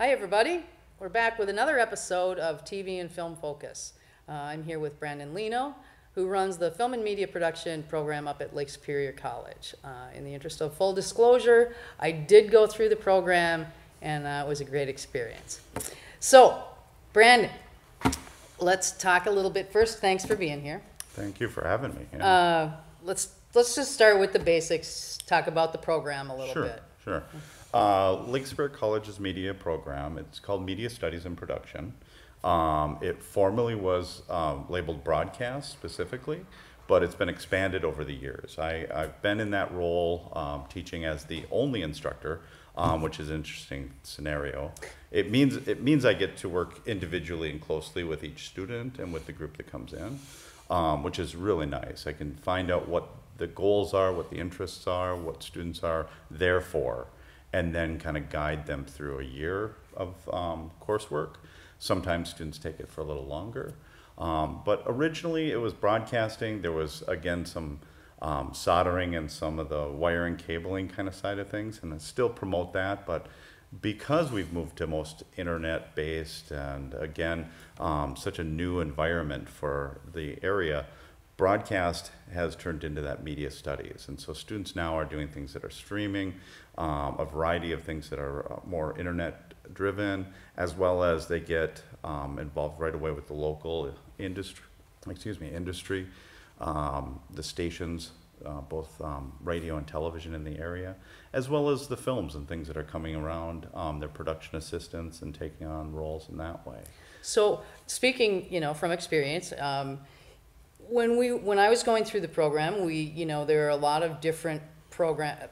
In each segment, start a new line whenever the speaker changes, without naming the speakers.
Hi everybody, we're back with another episode of TV and Film Focus. I'm here with Brandon Leno, who runs the film and media production program up at Lake Superior College. In the interest of full disclosure, I did go through the program and it was a great experience. So, Brandon, let's talk a little bit first. Thanks for being here.
Thank you for having me.
Let's just start with the basics, talk about the program a little bit.
Sure. Lake Superior College's media program, it's called Media Studies and Production. It formerly was labeled broadcast specifically, but it's been expanded over the years. I've been in that role teaching as the only instructor, which is an interesting scenario. It means I get to work individually and closely with each student and with the group that comes in, which is really nice. I can find out what the goals are, what the interests are, what students are there for, and then kind of guide them through a year of coursework. Sometimes students take it for a little longer. But originally it was broadcasting. There was, again, some soldering and some of the wiring, cabling kind of side of things, and I still promote that. But because we've moved to most internet-based and, again, such a new environment for the area, broadcast has turned into that media studies. And so students now are doing things that are streaming, a variety of things that are more internet driven, as well as they get involved right away with the local industry, the stations, both radio and television in the area, as well as the films and things that are coming around, their production assistants and taking on roles in that way.
So speaking, from experience, when I was going through the program, there are a lot of different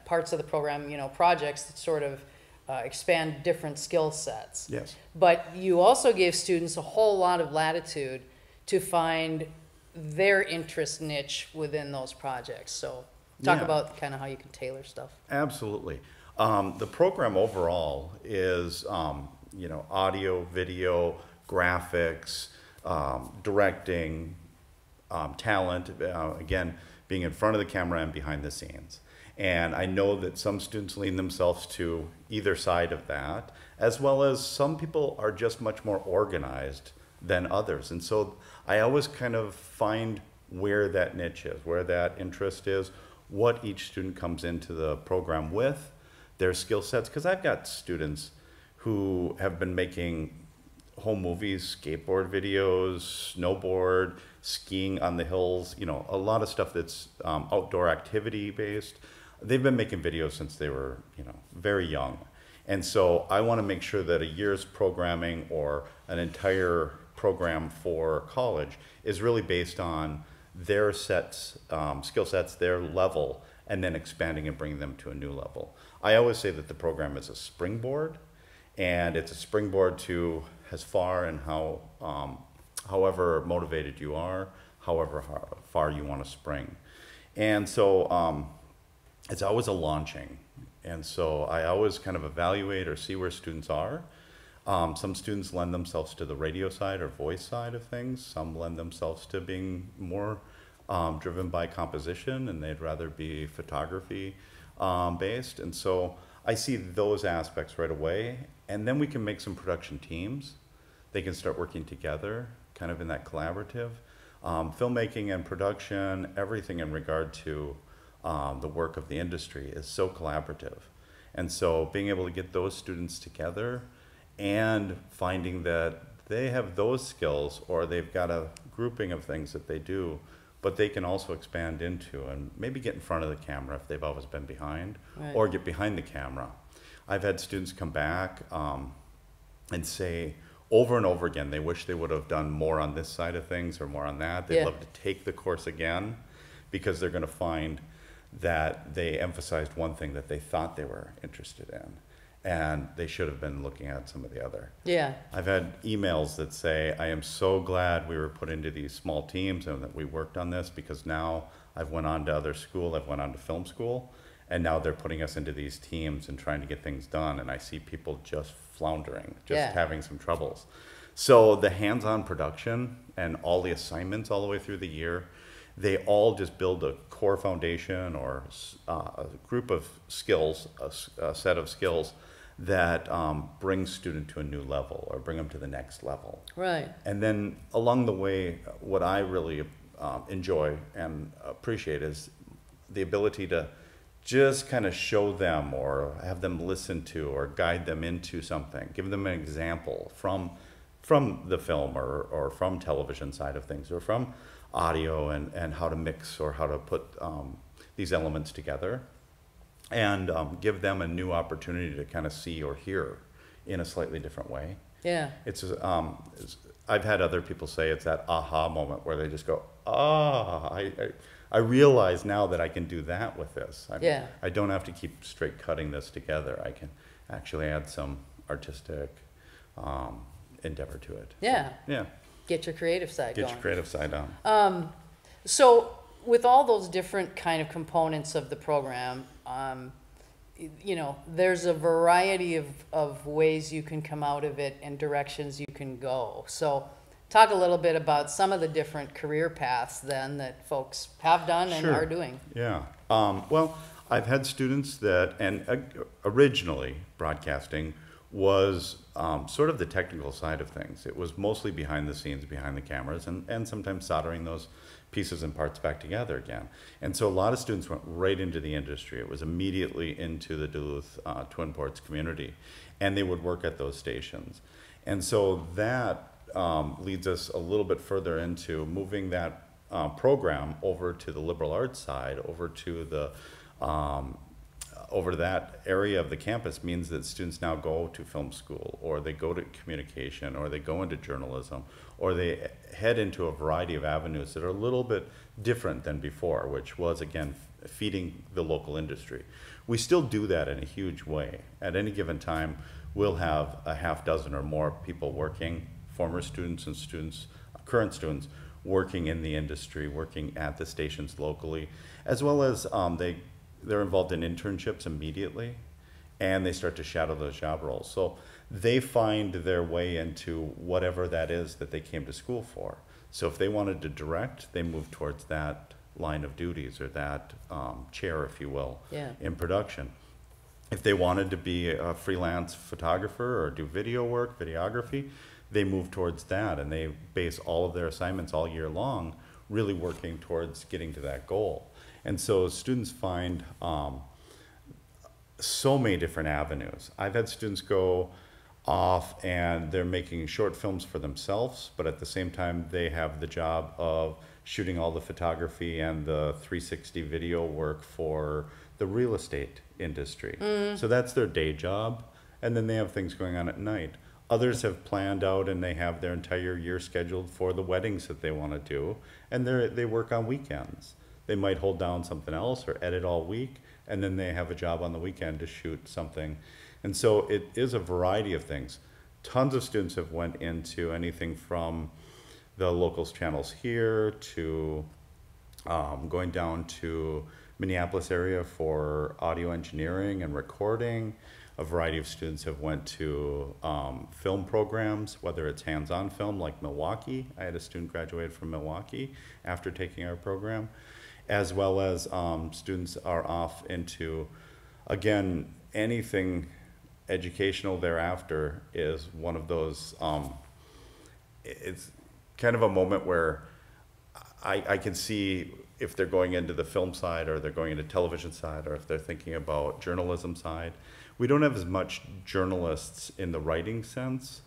parts of the program, projects that sort of expand different skill sets.
Yes.
But you also gave students a whole lot of latitude to find their interest niche within those projects. So talk about kind of how you can tailor stuff.
Absolutely. The program overall is, audio, video, graphics, directing, talent, again, being in front of the camera and behind the scenes. And I know that some students lean themselves to either side of that, as well as some people are just much more organized than others. And so I always kind of find where that niche is, where that interest is, what each student comes into the program with, their skill sets. Because I've got students who have been making home movies, skateboard videos, snowboard, skiing on the hills, a lot of stuff that's outdoor activity based. They've been making videos since they were, very young. And so I want to make sure that a year's programming or an entire program for college is really based on their sets, skill sets, their level, and then expanding and bringing them to a new level. I always say that the program is a springboard, and it's a springboard to as far and however motivated you are, however far you want to spring. And so it's always a launching. And so I always kind of evaluate or see where students are. Some students lend themselves to the radio side or voice side of things. Some lend themselves to being more driven by composition, and they'd rather be photography based. And so I see those aspects right away. And then we can make some production teams. They can start working together, kind of in that collaborative. Filmmaking and production, everything in regard to the work of the industry is so collaborative. And so being able to get those students together and finding that they have those skills, or they've got a grouping of things that they do, but they can also expand into and maybe get in front of the camera if they've always been behind,
right,
or get behind the camera. I've had students come back and say over and over again they wish they would have done more on this side of things or more on that. They'd love to take the course again, because they're going to find that they emphasized one thing that they thought they were interested in, and they should have been looking at some of the other.
Yeah.
I've had emails that say, I am so glad we were put into these small teams and that we worked on this, because now I've went on to other school, I've went on to film school, and now they're putting us into these teams and trying to get things done, and I see people just floundering, just having some troubles. So the hands-on production and all the assignments all the way through the year, they all just build a core foundation or a group of skills, a set of skills that bring student to a new level or bring them to the next level.
Right.
And then along the way, what I really enjoy and appreciate is the ability to just kind of show them or have them listen to or guide them into something, give them an example from the film or from television side of things or from audio and how to mix or how to put these elements together, and give them a new opportunity to kind of see or hear in a slightly different way.
Yeah.
I've had other people say it's that aha moment where they just go, I realize now that I can do that with this. I don't have to keep straight cutting this together. I can actually add some artistic endeavor to it.
Yeah.
Yeah.
Get your creative side going.
Get your creative side on.
So with all those different kind of components of the program, you know, there's a variety of ways you can come out of it and directions you can go. So talk a little bit about some of the different career paths then that folks have done and are doing.
Yeah. Well, I've had students that, and originally broadcasting was sort of the technical side of things. It was mostly behind the scenes, behind the cameras, and sometimes soldering those pieces and parts back together again. And so a lot of students went right into the industry. It was immediately into the Duluth Twin Ports community, and they would work at those stations. And so that leads us a little bit further into moving that program over to the liberal arts side, over to that area of the campus means that students now go to film school, or they go to communication, or they go into journalism, or they head into a variety of avenues that are a little bit different than before, which was, again, feeding the local industry. We still do that in a huge way. At any given time, we'll have a half dozen or more people working, former students and students, current students, working in the industry, working at the stations locally, as well as they're involved in internships immediately, and they start to shadow those job roles. So they find their way into whatever that is that they came to school for. So if they wanted to direct, they move towards that line of duties or that chair, if you will, in production. If they wanted to be a freelance photographer or do video work, videography, they move towards that, and they base all of their assignments all year long really working towards getting to that goal. And so students find so many different avenues. I've had students go off and they're making short films for themselves, but at the same time they have the job of shooting all the photography and the 360 video work for the real estate industry. So that's their day job, and then they have things going on at night. Others have planned out and they have their entire year scheduled for the weddings that they want to do, and they work on weekends. They might hold down something else or edit all week, and then they have a job on the weekend to shoot something. And so it is a variety of things. Tons of students have went into anything from the locals channels here to going down to Minneapolis area for audio engineering and recording. A variety of students have went to film programs, whether it's hands-on film like Milwaukee. I had a student graduate from Milwaukee after taking our program, as well as students are off into, again, anything educational thereafter is one of those, it's kind of a moment where I can see if they're going into the film side or they're going into television side or if they're thinking about journalism side. We don't have as much journalists in the writing sense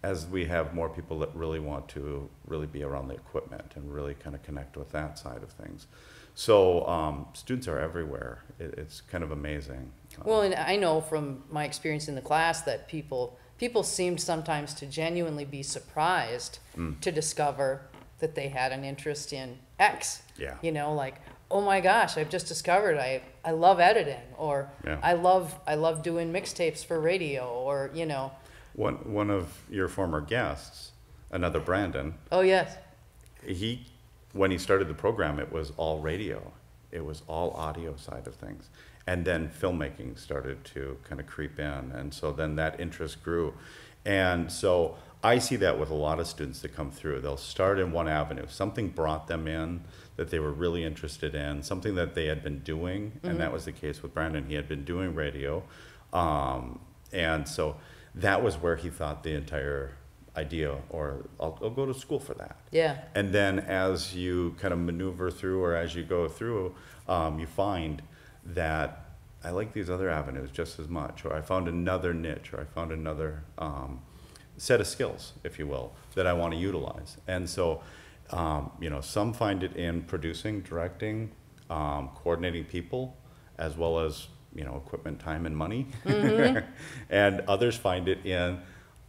as we have more people that really want to really be around the equipment and really kind of connect with that side of things. So students are everywhere. It's kind of amazing.
Well, and I know from my experience in the class that people seemed sometimes to genuinely be surprised to discover that they had an interest in X.
Yeah.
You know, like, oh my gosh, I've just discovered I love editing, or I love doing mixtapes for radio, or, you know.
One of your former guests, another Brandon.
Oh, yes.
When he started the program, it was all radio. It was all audio side of things. And then filmmaking started to kind of creep in. And so then that interest grew. And so I see that with a lot of students that come through. They'll start in one avenue. Something brought them in that they were really interested in, something that they had been doing. And that was the case with Brandon. He had been doing radio. And so that was where he thought the entire idea, or I'll go to school for that.
Yeah.
And then as you kind of maneuver through, or as you go through, you find that I like these other avenues just as much, or I found another niche, or I found another set of skills, if you will, that I want to utilize. And so, you know, some find it in producing, directing, coordinating people, as well as, you know, equipment, time, and money. And others find it in,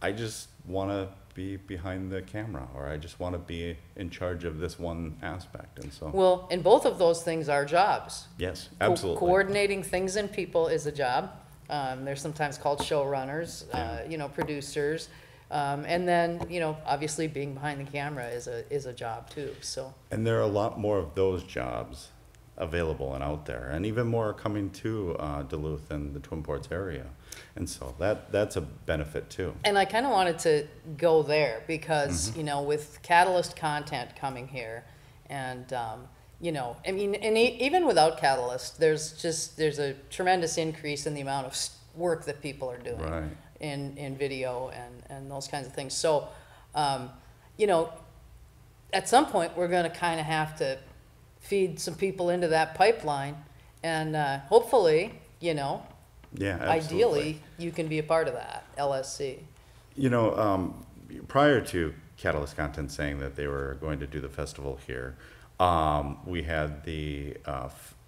I just want to be behind the camera, or I just want to be in charge of this one aspect. And so,
Well, and both of those things are jobs.
yes, absolutely.
Coordinating things and people is a job. They're sometimes called showrunners, you know, producers. And then, you know, obviously being behind the camera is a job too, so.
And there are a lot more of those jobs available and out there, and even more are coming to Duluth and the Twin Ports area. And so that's a benefit too.
And I kind of wanted to go there because, you know, with Catalyst content coming here and, you know, I mean, and even without Catalyst, there's a tremendous increase in the amount of work that people are doing.
Right.
In video and those kinds of things. So, you know, at some point we're going to kind of have to feed some people into that pipeline, and hopefully, you know,
Yeah, absolutely.
ideally you can be a part of that, LSC.
You know, prior to Catalyst Content saying that they were going to do the festival here, we had the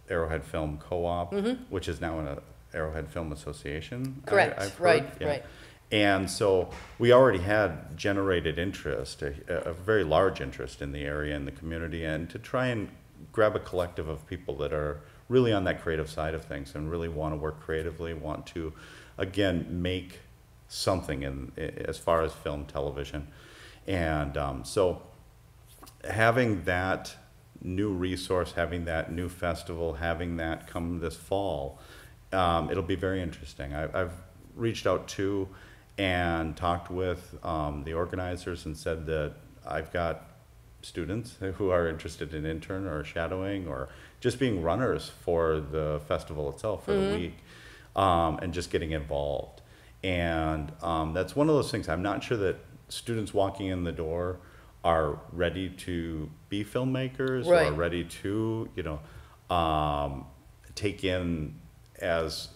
Arrowhead Film Co-op, which is now an Arrowhead Film Association.
Correct.
I've heard.
Right.
Yeah.
Right.
And so we already had generated interest, a very large interest in the area and the community, and to try and grab a collective of people that are really on that creative side of things and really want to work creatively, want to, again, make something in as far as film, television. And so having that new resource, having that new festival, having that come this fall, it'll be very interesting. I've reached out to and talked with the organizers and said that I've got students who are interested in intern or shadowing or just being runners for the festival itself for the week, and just getting involved. And that's one of those things. I'm not sure that students walking in the door are ready to be filmmakers
Right.
or ready to, you know, take in as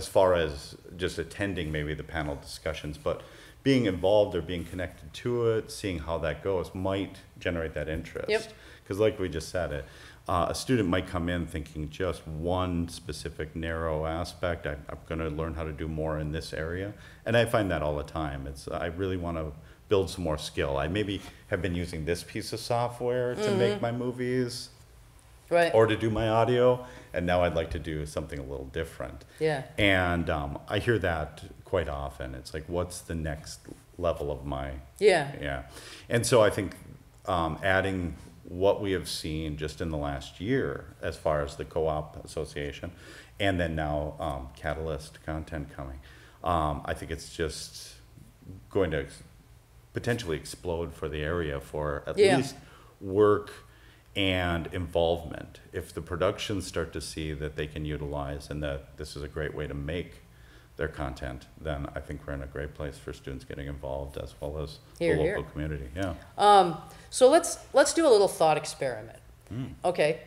far as just attending maybe the panel discussions, but being involved or being connected to it, seeing how that goes might generate that interest.
Yep.
Because like we just said, a student might come in thinking just one specific narrow aspect. I'm going to learn how to do more in this area. And I find that all the time. I really want to build some more skill. I maybe have been using this piece of software to make my movies,
Right.
or to do my audio, and now I'd like to do something a little different.
Yeah.
And I hear that quite often. It's like, what's the next level of my...
Yeah.
And so I think adding what we have seen just in the last year as far as the co-op association, and then now Catalyst content coming, I think it's just going to potentially explode for the area for at least work and involvement. If the productions start to see that they can utilize and that this is a great way to make their content, then I think we're in a great place for students getting involved as well as
Hear,
the local
hear.
community. Yeah.
So let's do a little thought experiment. Okay.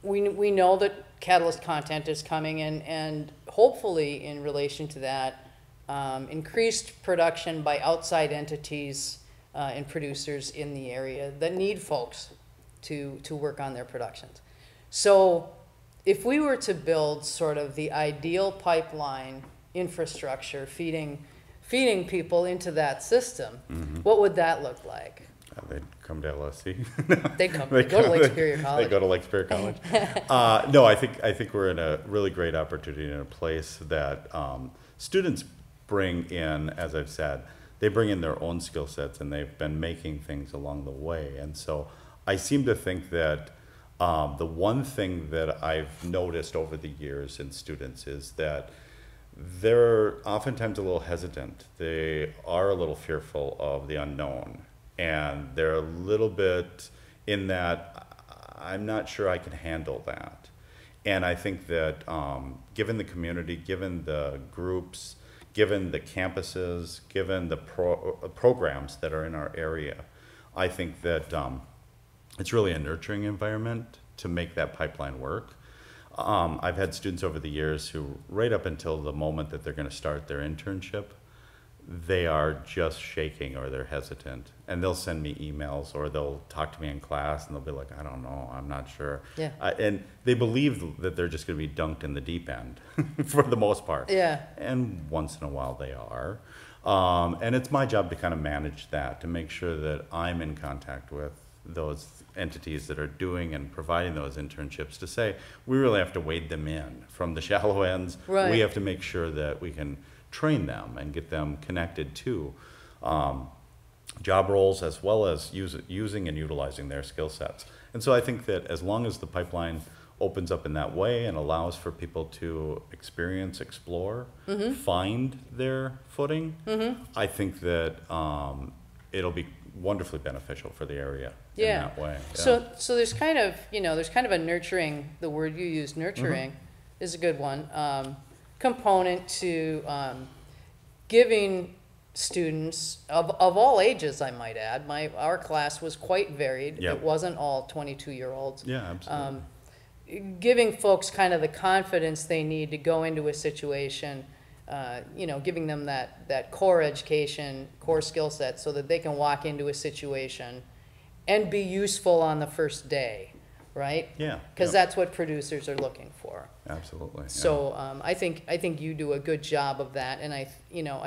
We know that Catalyst content is coming, and hopefully in relation to that, increased production by outside entities and producers in the area that need folks to work on their productions. So if we were to build sort of the ideal pipeline infrastructure feeding people into that system, what would that look like?
They'd come to LSC.
They'd go to Lake Superior College.
They go to Lake Superior College. No, I think we're in a really great opportunity, in a place that students bring in, as I've said, they bring in their own skill sets, and they've been making things along the way. And so I seem to think that the one thing that I've noticed over the years in students is that they're oftentimes a little hesitant. They are a little fearful of the unknown, and they're a little bit in that, I'm not sure I can handle that. And I think that given the community, given the groups, given the campuses, given the programs that are in our area, I think that it's really a nurturing environment to make that pipeline work. I've had students over the years who, right up until the moment that they're going to start their internship, they are just shaking or they're hesitant. And they'll send me emails or they'll talk to me in class and they'll be like, I don't know, I'm not sure.
Yeah.
And they believe that they're just going to be dunked in the deep end for the most part.
Yeah.
And once in a while they are. And it's my job to kind of manage that, to make sure that I'm in contact with those entities that are doing and providing those internships, to say we really have to wade them in from the shallow ends.
Right.
We have to make sure that we can train them and get them connected to job roles, as well as using and utilizing their skill sets. And so I think that as long as the pipeline opens up in that way and allows for people to experience, explore, find their footing, I think that it'll be wonderfully beneficial for the area in that way. Yeah.
So there's kind of, there's kind of a nurturing, the word you used, nurturing, is a good one, component to giving students of all ages, I might add. Our class was quite varied.
Yep.
It wasn't all 22-year-olds.
Yeah, absolutely.
Giving folks kind of the confidence they need to go into a situation, giving them that core education, core skill set, so that they can walk into a situation and be useful on the first day, right?
Yeah.
Because that's what producers are looking for.
Absolutely. Yeah.
So I think you do a good job of that, and I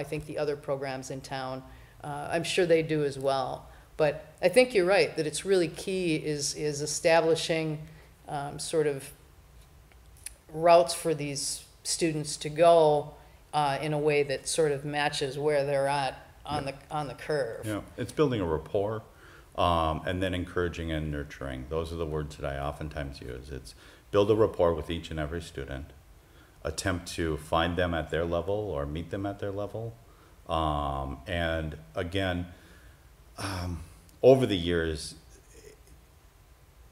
think the other programs in town, I'm sure they do as well. But I think you're right that it's really key is establishing sort of routes for these students to go in a way that sort of matches where they're at on the curve.
Yeah, it's building a rapport, and then encouraging and nurturing. Those are the words that I oftentimes use. It's build a rapport with each and every student, attempt to find them at their level or meet them at their level. And again, over the years,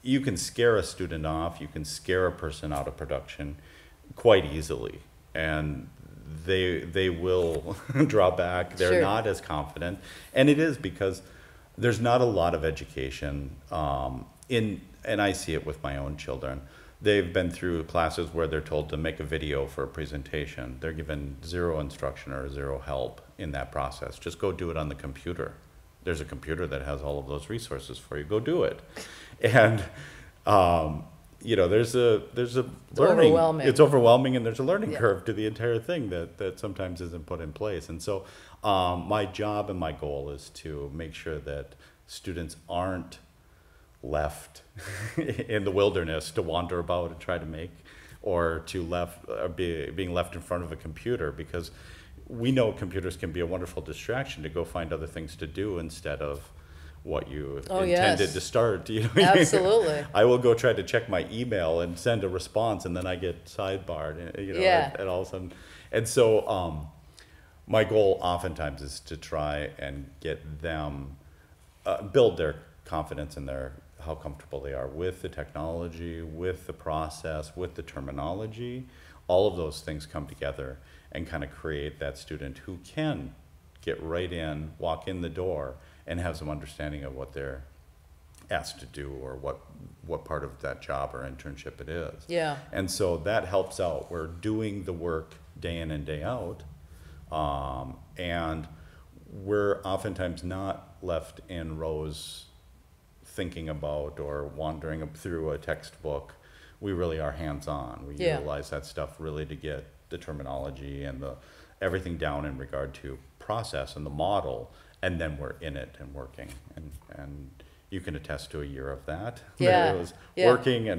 you can scare a student off, you can scare a person out of production quite easily, and they will draw back. They're not as confident, and it is because there's not a lot of education and I see it with my own children. They've been through classes where they're told to make a video for a presentation. They're given zero instruction or zero help in that process. Just go do it on the computer. There's a computer that has all of those resources for you. Go do it. And there's a learning.
Overwhelming.
It's overwhelming, and there's a learning curve to the entire thing that sometimes isn't put in place. And so my job and my goal is to make sure that students aren't left in the wilderness to wander about and try to make, or being left in front of a computer, because we know computers can be a wonderful distraction to go find other things to do instead of what you intended to start.
Absolutely.
I will go try to check my email and send a response, and then I get sidebarred, and all of a sudden. And so my goal oftentimes is to try and get them, build their confidence in how comfortable they are with the technology, with the process, with the terminology. All of those things come together and kind of create that student who can get right in, walk in the door, and have some understanding of what they're asked to do, or what part of that job or internship it is.
Yeah.
And so that helps out. We're doing the work day in and day out, and we're oftentimes not left in rows thinking about or wandering up through a textbook. We really are hands-on. We utilize that stuff really to get the terminology and everything down in regard to process and the model, and then we're in it and working. And you can attest to a year of that.
Yeah.
It was working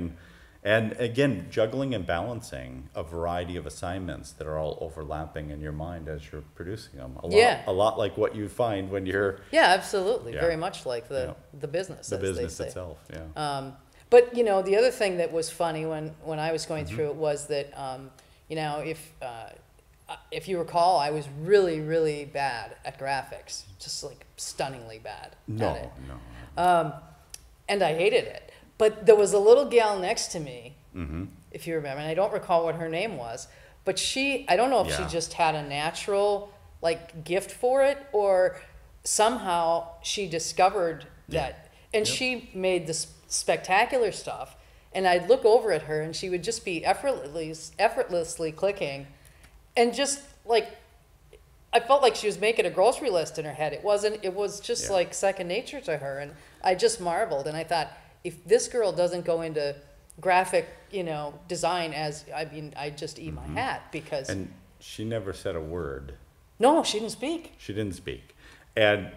and again, juggling and balancing a variety of assignments that are all overlapping in your mind as you're producing them. A lot like what you find when you're...
Yeah, absolutely. Very much like the business,
the
as
business
they say.
itself, yeah.
But, the other thing that was funny when I was going through it was that, if you recall, I was really, really bad at graphics, just like stunningly bad at it. And I hated it. But there was a little gal next to me if you remember. And I don't recall what her name was, but I don't know if she
Yeah.
just had a natural like gift for it, or somehow she discovered that, and she made this spectacular stuff. And I'd look over at her and she would just be effortlessly clicking, and just like, I felt like she was making a grocery list in her head. It was just like second nature to her. And I just marveled. And I thought, if this girl doesn't go into graphic, design, I just eat my hat, because.
And she never said a word.
No, she didn't speak.
She didn't speak. And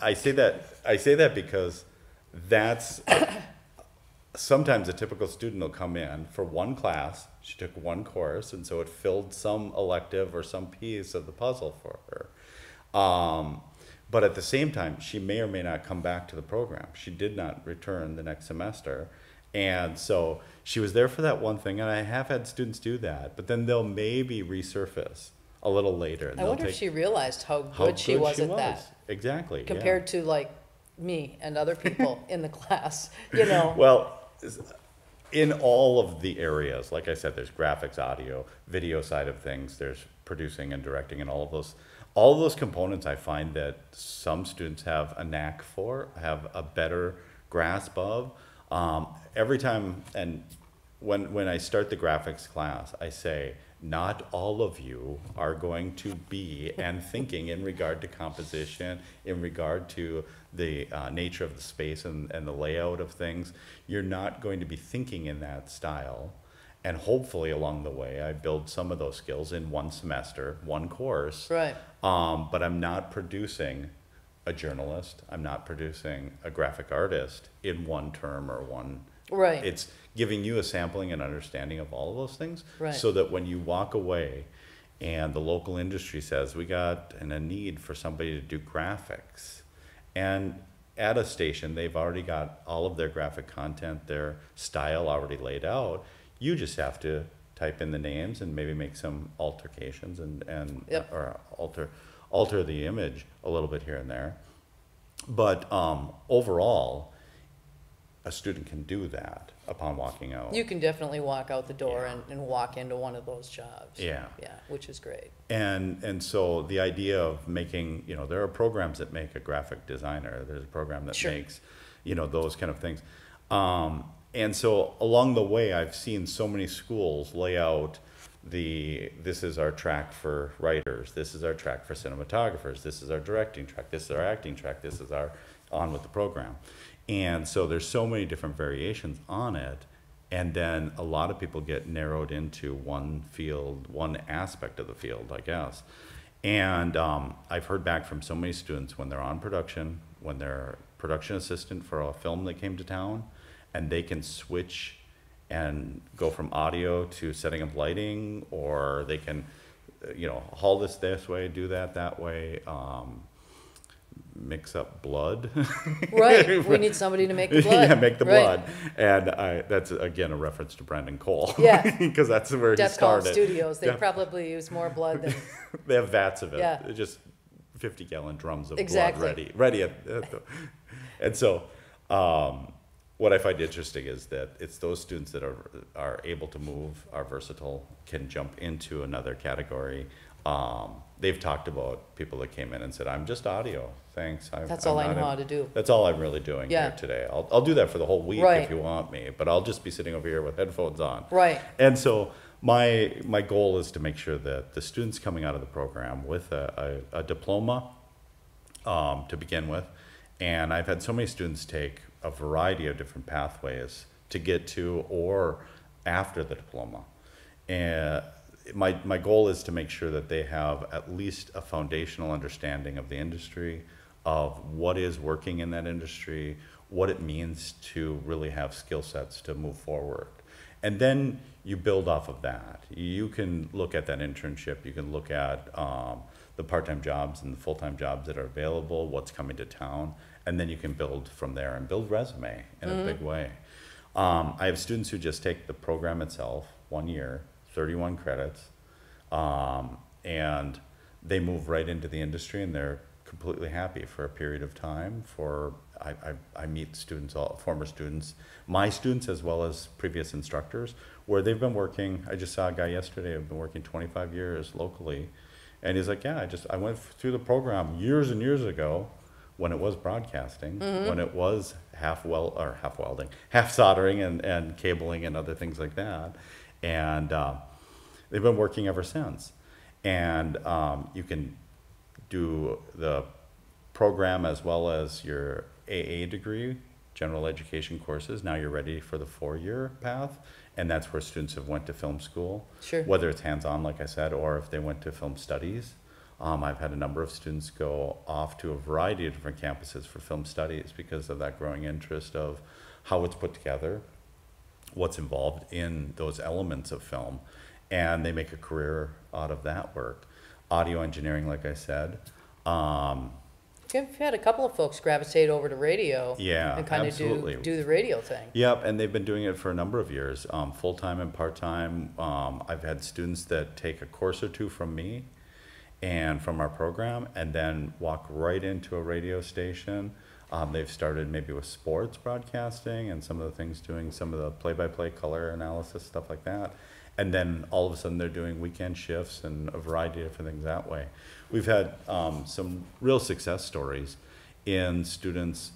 I say that because that's sometimes a typical student will come in for one class. She took one course, and so it filled some elective or some piece of the puzzle for her. But at the same time, she may or may not come back to the program. She did not return the next semester. And so she was there for that one thing, and I have had students do that, but then they'll maybe resurface a little later. And
I wonder if she realized how good she was at that.
Exactly.
Compared to like me and other people in the class,
Well, in all of the areas, like I said, there's graphics, audio, video side of things, there's producing and directing, and all of those components I find that some students have a knack for, have a better grasp of. Every time, and when I start the graphics class, I say, not all of you are going to be and thinking in regard to composition, in regard to the nature of the space and the layout of things. You're not going to be thinking in that style. And hopefully along the way, I build some of those skills in one semester, one course.
Right.
But I'm not producing a journalist. I'm not producing a graphic artist in one term or one.
Right.
It's giving you a sampling and understanding of all of those things,
right,
so that when you walk away and the local industry says, we got a need for somebody to do graphics, and at a station, they've already got all of their graphic content, their style already laid out. You just have to type in the names and maybe make some altercations and
Yep.
or alter the image a little bit here and there. But overall, a student can do that upon walking out.
You can definitely walk out the door
Yeah.
and walk into one of those jobs.
Yeah.
Yeah, which is great.
And so the idea of making, there are programs that make a graphic designer. There's a program that
Sure.
makes, those kind of things. And so along the way, I've seen so many schools lay out this is our track for writers, this is our track for cinematographers, this is our directing track, this is our acting track, this is our on with the program. And so there's so many different variations on it. And then a lot of people get narrowed into one field, one aspect of the field, I guess. And I've heard back from so many students when they're on production, when they're production assistant for a film that came to town, and they can switch and go from audio to setting up lighting, or they can, haul this way, do that way, mix up blood.
Right, we need somebody to make the blood.
Yeah, make the
Right.
blood. And that's, again, a reference to Brandon Cole.
Yeah.
Because that's where he
Death Call
started.
Studios, they
Def-
probably use more blood than,
They have vats of it.
Yeah.
They're just 50-gallon drums of
Exactly.
blood ready and so what I find interesting is that it's those students that are able to move, are versatile, can jump into another category. They've talked about people that came in and said, I'm just audio, thanks.
that's all I know how to do.
That's all I'm really doing
Yeah.
here today. I'll do that for the whole week
Right.
if you want me, but I'll just be sitting over here with headphones on.
Right.
And so my goal is to make sure that the students coming out of the program with a diploma to begin with, and I've had so many students take a variety of different pathways to get to or after the diploma. And my goal is to make sure that they have at least a foundational understanding of the industry, of what is working in that industry, what it means to really have skill sets to move forward. And then you build off of that. You can look at that internship, you can look at the part-time jobs and the full-time jobs that are available, what's coming to town, and then you can build from there and build resume in a big way. I have students who just take the program itself, 1 year, 31 credits, and they move right into the industry, and they're completely happy for a period of time, for I meet students, all former students, my students as well as previous instructors, where they've been working. I just saw a guy yesterday who'd been working 25 years locally, and he's like, yeah, I went through the program years and years ago, when it was broadcasting, when it was half welding, half soldering and cabling and other things like that, and they've been working ever since. And you can do the program as well as your AA degree, general education courses. Now you're ready for the 4-year path, and that's where students have went to film school.
Sure.
Whether it's hands-on, like I said, or if they went to film studies. I've had a number of students go off to a variety of different campuses for film studies because of that growing interest of how it's put together, what's involved in those elements of film, and they make a career out of that work. Audio engineering, like I said.
You've had a couple of folks gravitate over to radio,
Yeah,
and kind
absolutely.
of do the radio thing.
Yep, and they've been doing it for a number of years, full-time and part-time. I've had students that take a course or two from me and from our program, and then walk right into a radio station. They've started maybe with sports broadcasting and some of the things, doing some of the play-by-play color analysis, stuff like that. And then all of a sudden they're doing weekend shifts and a variety of different things that way. We've had some real success stories in students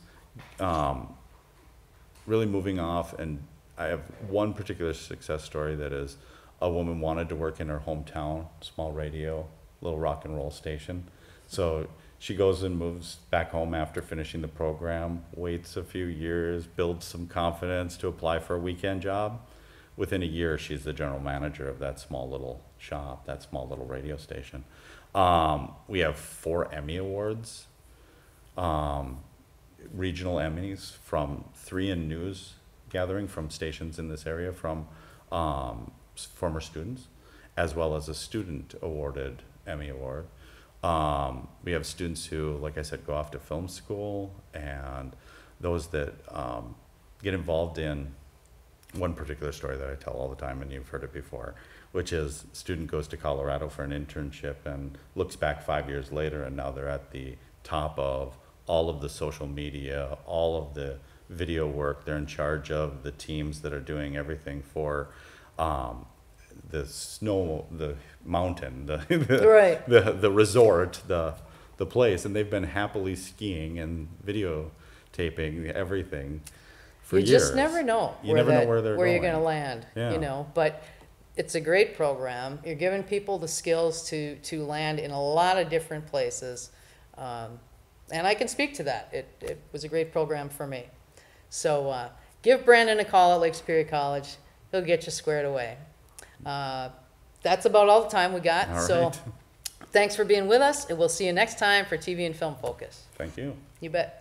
really moving off, and I have one particular success story that is a woman wanted to work in her hometown, small radio, little rock and roll station. So she goes and moves back home after finishing the program, waits a few years, builds some confidence to apply for a weekend job. Within a year, she's the general manager of that small little shop, that small little radio station. We have 4 Emmy Awards, regional Emmys, from 3 in news gathering from stations in this area from former students, as well as a student awarded Emmy Award. We have students who, like I said, go off to film school, and those that get involved in one particular story that I tell all the time, and you've heard it before, which is a student goes to Colorado for an internship and looks back 5 years later, and now they're at the top of all of the social media, all of the video work. They're in charge of the teams that are doing everything for the snow, the mountain,
Right.
the resort, the place, and they've been happily skiing and videotaping everything for
You
years.
just never know
You never know where they're
you're
going.
going to land,
Yeah.
you know. But it's a great program. You're giving people the skills to land in a lot of different places, and I can speak to that. It was a great program for me. So give Brandon a call at Lake Superior College. He'll get you squared away. That's about all the time we got.
All
So
right.
thanks for being with us, and we'll see you next time for TV and Film Focus.
Thank you.
You bet.